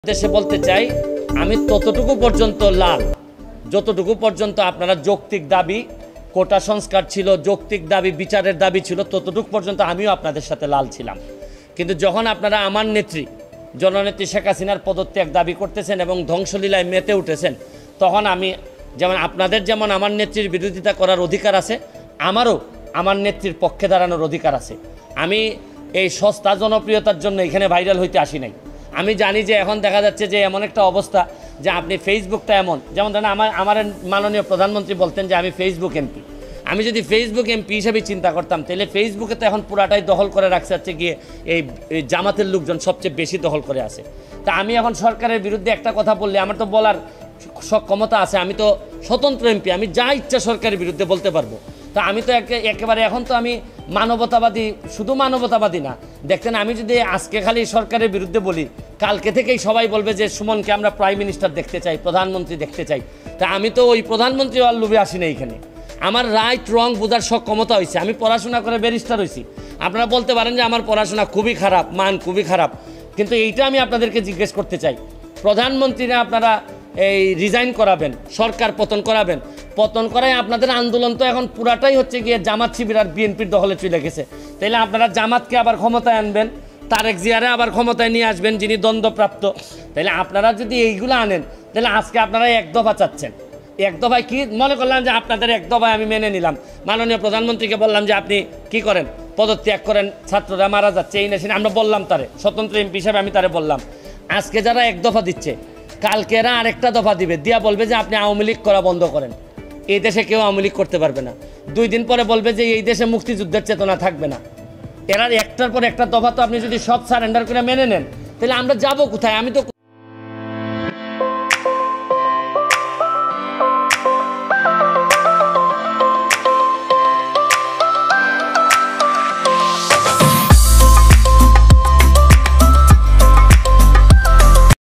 দেশে বলতে চাই আমি ততটুকু পর্যন্ত লাল যতটুকু পর্যন্ত আপনারা যৌক্তিক দাবি কোটা সংস্কার ছিল যৌক্তিক দাবি বিচারের দাবি ছিল ততটুকু পর্যন্ত আমিও আপনাদের সাথে লাল ছিলাম কিন্তু যখন আপনারা আমার নেত্রী জননেত্রী শেখ হাসিনার পদত্যাগ দাবি করতেছেন এবং ধ্বংসলীলায় মেতে উঠেছেন তখন আমি যেমন আপনাদের যেমন আমার নেত্রীর বিরোধিতা করার অধিকার আছে আমারও আমার নেত্রীর পক্ষে দাঁড়ানোর অধিকার আছে আমি এই সস্তা জনপ্রিয়তার জন্য এখানে ভাইরাল হইতে আসি নাই আমি জানি যে এখন দেখা যাচ্ছে যে এমন একটা অবস্থা যে আপনি ফেসবুকটা এমন যেমন ধরেন আমার মাননীয় প্রধানমন্ত্রী বলতেন যে আমি ফেসবুক এমপি আমি যদি ফেসবুক এমপি হিসেবে চিন্তা করতাম তাহলে ফেসবুকে তো এখন পুরাটাই দখল করে রাখছে হচ্ছে গিয়ে এই জামাতের লোকজন সবচেয়ে বেশি দখল করে আছে তা আমি এখন সরকারের বিরুদ্ধে একটা কথা বললে আমার তো বলার ক্ষমতা আছে আমি তো স্বতন্ত্র এমপি আমি যা ইচ্ছা সরকারের বিরুদ্ধে বলতে পারবো তা আমি তো একেবারে এখন তো আমি মানবতাবাদী শুধু মানবতাবাদী না দেখতেন আমি যদি আজকে খালি সরকারের বিরুদ্ধে বলি কালকে থেকেই সবাই বলবে যে সুমনকে আমরা প্রাইম মিনিস্টার দেখতে চাই প্রধানমন্ত্রী দেখতে চাই তা আমি তো ওই প্রধানমন্ত্রী আর লোভে আসি না এখানে আমার রাইট রং বোঝার ক্ষমতা হয়েছে আমি পড়াশোনা করে ব্যারিস্টার হয়েছি আপনারা বলতে পারেন যে আমার পড়াশোনা খুবই খারাপ মান খুবই খারাপ কিন্তু এইটা আমি আপনাদেরকে জিজ্ঞেস করতে চাই প্রধানমন্ত্রীরা আপনারা এই রিজাইন করাবেন সরকার পতন করায় আপনাদের আন্দোলন তো এখন পুরাটাই হচ্ছে গিয়ে জামাত শিবির আর বিএনপির দখলে চলে গেছে তাইলে আপনারা জামাতকে আবার ক্ষমতায় আনবেন তারেক জিয়ারে আবার ক্ষমতায় নিয়ে আসবেন যিনি দ্বন্দ্বপ্রাপ্ত তাইলে আপনারা যদি এইগুলো আনেন তাহলে আজকে আপনারা এক দফা চাচ্ছেন এক দফায় কি মনে করলাম যে আপনাদের এক দফায় আমি মেনে নিলাম মাননীয় প্রধানমন্ত্রীকে বললাম যে আপনি কি করেন পদত্যাগ করেন ছাত্ররা মারা যাচ্ছে এই নেশিন আমরা বললাম তারে স্বতন্ত্র এমপি হিসাবে আমি তারে বললাম আজকে যারা এক দফা দিচ্ছে কালকে এরা আরেকটা দফা দিবে দিয়া বলবে যে আপনি আওয়ামী লীগ করা বন্ধ করেন এই দেশে কেউ আওয়ামী লীগ করতে পারবে না 2 দিন পরে বলবে যে এই দেশে মুক্তিযুদ্ধের চেতনা থাকবে না এরা একটার পর একটা দফা তো আপনি যদি সব সারেন্ডার করে মেনে নেন তাহলে আমরা যাব কোথায় আমি তো